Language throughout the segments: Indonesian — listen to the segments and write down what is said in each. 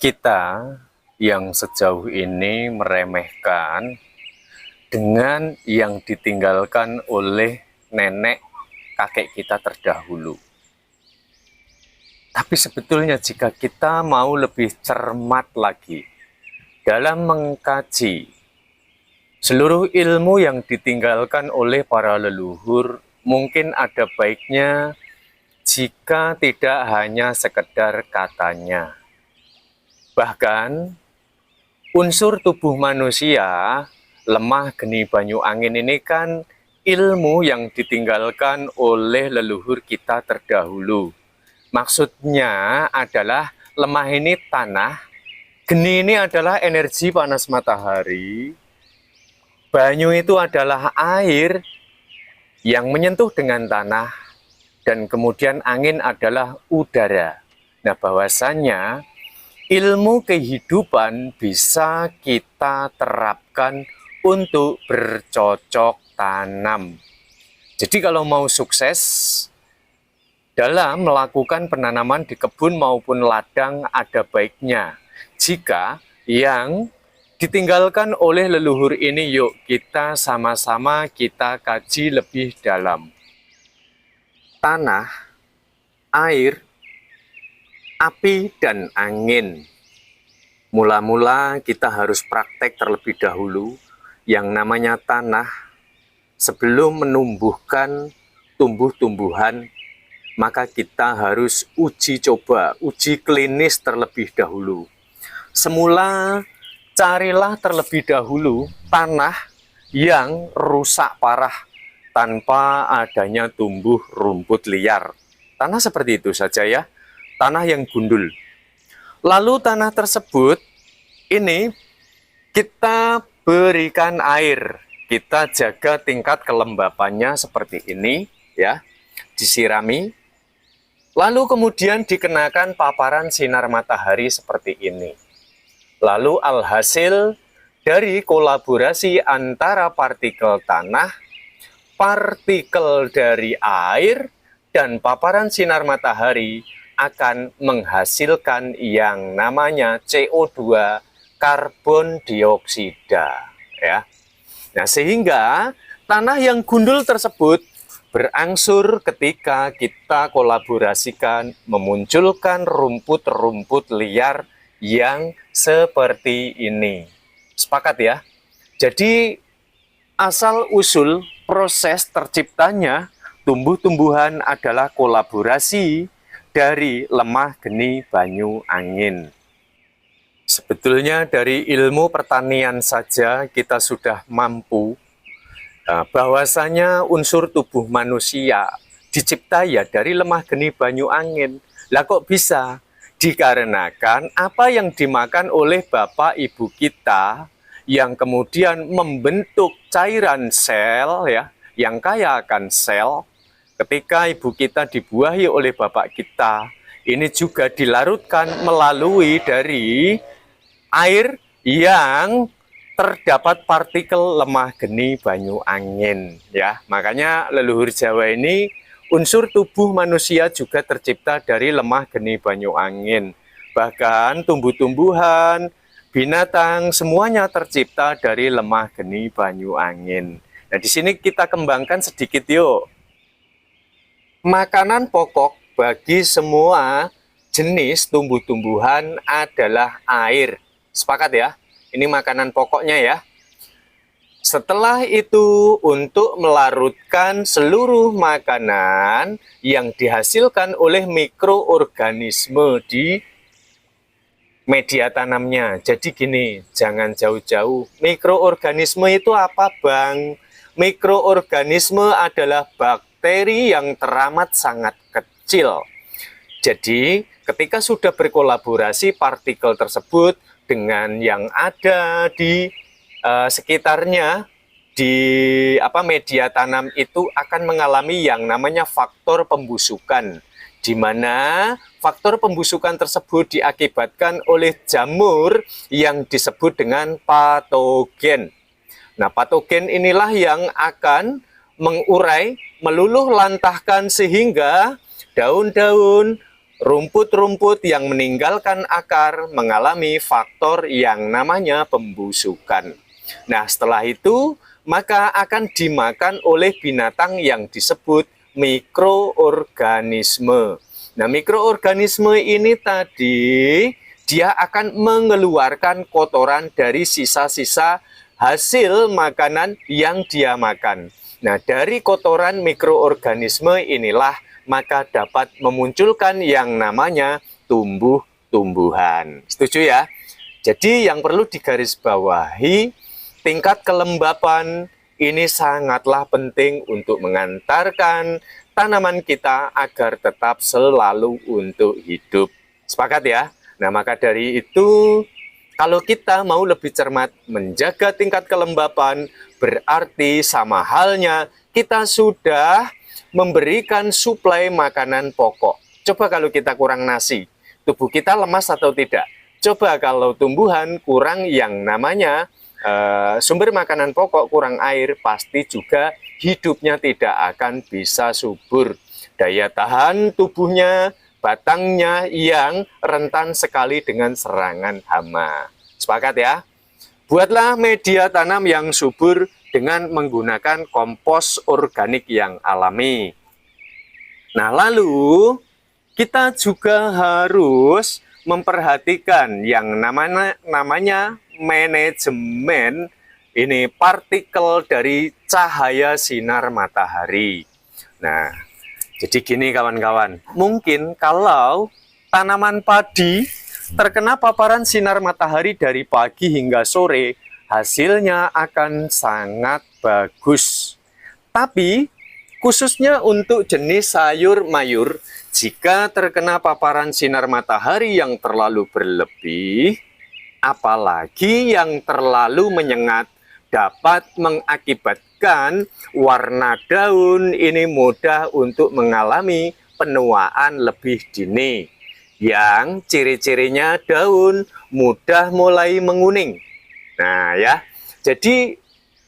Kita yang sejauh ini meremehkan dengan yang ditinggalkan oleh nenek kakek kita terdahulu. Tapi sebetulnya jika kita mau lebih cermat lagi dalam mengkaji seluruh ilmu yang ditinggalkan oleh para leluhur, mungkin ada baiknya jika tidak hanya sekedar katanya. Bahkan unsur tubuh manusia, lemah geni banyu angin ini kan ilmu yang ditinggalkan oleh leluhur kita terdahulu. Maksudnya adalah lemah ini tanah, geni ini adalah energi panas matahari, banyu itu adalah air yang menyentuh dengan tanah, dan kemudian angin adalah udara. Nah, bahwasannya ilmu kehidupan bisa kita terapkan untuk bercocok tanam. Jadi kalau mau sukses dalam melakukan penanaman di kebun maupun ladang, ada baiknya jika yang ditinggalkan oleh leluhur ini, yuk kita sama-sama kita kaji lebih dalam. Tanah, air, api, dan angin. Mula-mula kita harus praktek terlebih dahulu yang namanya tanah. Sebelum menumbuhkan tumbuh-tumbuhan, maka kita harus uji coba, uji klinis terlebih dahulu. Semula carilah terlebih dahulu tanah yang rusak parah tanpa adanya tumbuh rumput liar. Tanah seperti itu saja ya, tanah yang gundul. Lalu tanah tersebut ini kita berikan air, kita jaga tingkat kelembapannya seperti ini ya, disirami. Lalu kemudian dikenakan paparan sinar matahari seperti ini. Lalu alhasil dari kolaborasi antara partikel tanah, partikel dari air, dan paparan sinar matahari akan menghasilkan yang namanya CO2, karbon dioksida. Ya. Nah, sehingga tanah yang gundul tersebut berangsur ketika kita kolaborasikan memunculkan rumput-rumput liar yang seperti ini. Sepakat ya? Jadi asal-usul proses terciptanya tumbuh-tumbuhan adalah kolaborasi dari lemah geni banyu angin. Sebetulnya dari ilmu pertanian saja kita sudah mampu bahwasanya unsur tubuh manusia dicipta ya dari lemah geni banyu angin. Lah kok bisa? Dikarenakan apa yang dimakan oleh bapak ibu kita yang kemudian membentuk cairan sel ya, yang kaya akan sel. Ketika ibu kita dibuahi oleh bapak kita, ini juga dilarutkan melalui dari air yang terdapat partikel lemah geni banyu angin ya. Makanya leluhur Jawa ini unsur tubuh manusia juga tercipta dari lemah geni banyu angin. Bahkan tumbuh-tumbuhan, binatang semuanya tercipta dari lemah geni banyu angin. Nah, di sini kita kembangkan sedikit yuk. Makanan pokok bagi semua jenis tumbuh-tumbuhan adalah air. Sepakat ya? Ini makanan pokoknya ya. Setelah itu untuk melarutkan seluruh makanan yang dihasilkan oleh mikroorganisme di media tanamnya. Jadi gini, jangan jauh-jauh. Mikroorganisme itu apa, Bang? Mikroorganisme adalah bakteri yang teramat sangat kecil. Jadi ketika sudah berkolaborasi partikel tersebut dengan yang ada di sekitarnya, di media tanam itu akan mengalami yang namanya faktor pembusukan, di mana faktor pembusukan tersebut diakibatkan oleh jamur yang disebut dengan patogen. Nah, patogen inilah yang akan mengurai, meluluh lantahkan sehingga daun-daun, rumput-rumput yang meninggalkan akar mengalami faktor yang namanya pembusukan. Nah, setelah itu maka akan dimakan oleh binatang yang disebut mikroorganisme. Nah, mikroorganisme ini tadi dia akan mengeluarkan kotoran dari sisa-sisa hasil makanan yang dia makan. Nah, dari kotoran mikroorganisme inilah maka dapat memunculkan yang namanya tumbuh-tumbuhan. Setuju ya? Jadi yang perlu digarisbawahi, tingkat kelembapan ini sangatlah penting untuk mengantarkan tanaman kita agar tetap selalu untuk hidup. Sepakat ya? Nah, maka dari itu, kalau kita mau lebih cermat menjaga tingkat kelembapan, berarti sama halnya kita sudah memberikan suplai makanan pokok. Coba kalau kita kurang nasi, tubuh kita lemas atau tidak? Coba kalau tumbuhan kurang yang namanya sumber makanan pokok, kurang air, pasti juga hidupnya tidak akan bisa subur. Daya tahan tubuhnya, batangnya yang rentan sekali dengan serangan hama. Sepakat ya? Buatlah media tanam yang subur dengan menggunakan kompos organik yang alami. Nah, lalu kita juga harus memperhatikan yang namanya manajemen ini partikel dari cahaya sinar matahari. Nah, jadi gini kawan-kawan, mungkin kalau tanaman padi terkena paparan sinar matahari dari pagi hingga sore, hasilnya akan sangat bagus. Tapi khususnya untuk jenis sayur mayur, jika terkena paparan sinar matahari yang terlalu berlebih, apalagi yang terlalu menyengat, dapat mengakibatkan warna daun ini mudah untuk mengalami penuaan lebih dini, yang ciri-cirinya daun mudah mulai menguning. Nah ya, jadi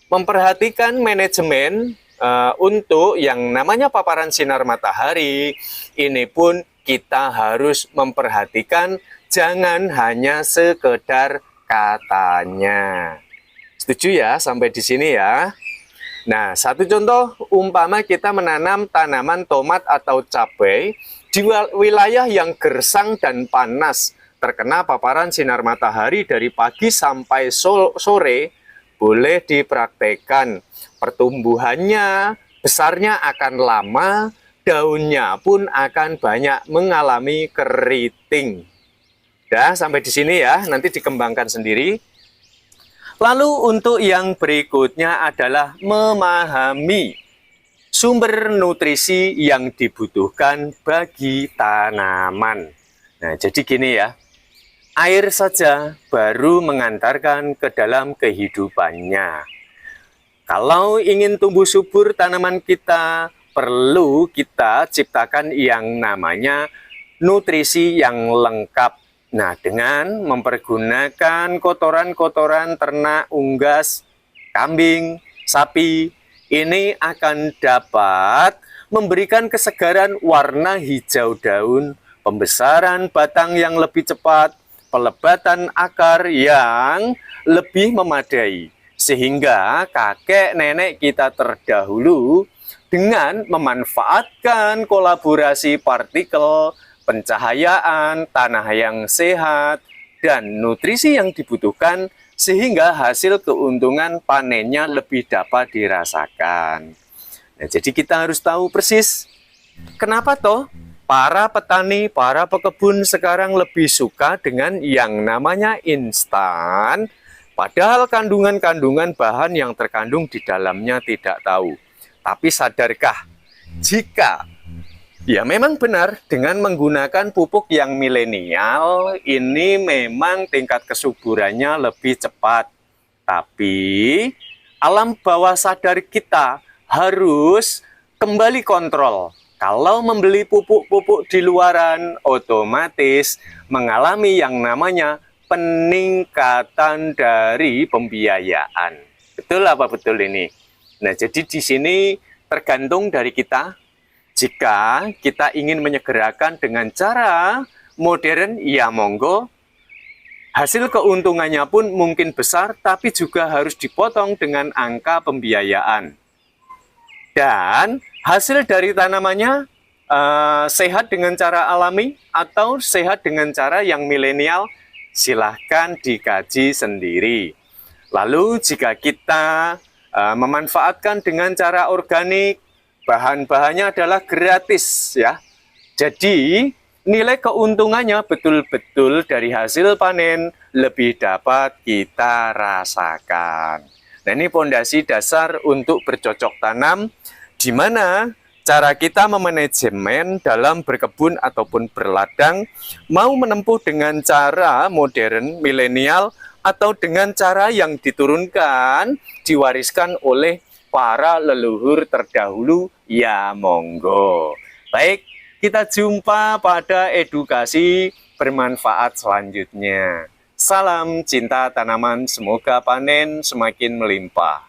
memperhatikan manajemen untuk yang namanya paparan sinar matahari, ini pun kita harus memperhatikan, jangan hanya sekedar katanya. Setuju ya sampai di sini ya? Nah, satu contoh, umpama kita menanam tanaman tomat atau cabai di wilayah yang gersang dan panas, terkena paparan sinar matahari dari pagi sampai sore, boleh dipraktekkan. Pertumbuhannya, besarnya akan lama, daunnya pun akan banyak mengalami keriting. Dah, sampai di sini ya, nanti dikembangkan sendiri. Lalu untuk yang berikutnya adalah memahami sumber nutrisi yang dibutuhkan bagi tanaman. Nah, jadi gini ya, air saja baru mengantarkan ke dalam kehidupannya. Kalau ingin tumbuh subur tanaman kita, perlu kita ciptakan yang namanya nutrisi yang lengkap. Nah, dengan mempergunakan kotoran-kotoran ternak unggas, kambing, sapi, ini akan dapat memberikan kesegaran warna hijau daun, pembesaran batang yang lebih cepat, pelebatan akar yang lebih memadai, sehingga kakek nenek kita terdahulu dengan memanfaatkan kolaborasi partikel, pencahayaan, tanah yang sehat, dan nutrisi yang dibutuhkan, sehingga hasil keuntungan panennya lebih dapat dirasakan. Nah, jadi kita harus tahu persis kenapa toh para petani, para pekebun sekarang lebih suka dengan yang namanya instan, padahal kandungan-kandungan bahan yang terkandung di dalamnya tidak tahu. Tapi sadarkah, jika ya memang benar dengan menggunakan pupuk yang milenial, ini memang tingkat kesuburannya lebih cepat. Tapi alam bawah sadar kita harus kembali kontrol. Kalau membeli pupuk-pupuk di luaran, otomatis mengalami yang namanya peningkatan dari pembiayaan. Betul apa betul ini? Nah, jadi di sini tergantung dari kita. Jika kita ingin menyegerakan dengan cara modern, ya monggo. Hasil keuntungannya pun mungkin besar, tapi juga harus dipotong dengan angka pembiayaan. Dan hasil dari tanamannya sehat dengan cara alami atau sehat dengan cara yang milenial, silahkan dikaji sendiri. Lalu jika kita memanfaatkan dengan cara organik, bahan-bahannya adalah gratis ya. Jadi nilai keuntungannya betul-betul dari hasil panen lebih dapat kita rasakan. Nah, ini pondasi dasar untuk bercocok tanam, di mana cara kita memanajemen dalam berkebun ataupun berladang, mau menempuh dengan cara modern, milenial, atau dengan cara yang diturunkan, diwariskan oleh para leluhur terdahulu, ya monggo. Baik, kita jumpa pada edukasi bermanfaat selanjutnya. Salam cinta tanaman, semoga panen semakin melimpah.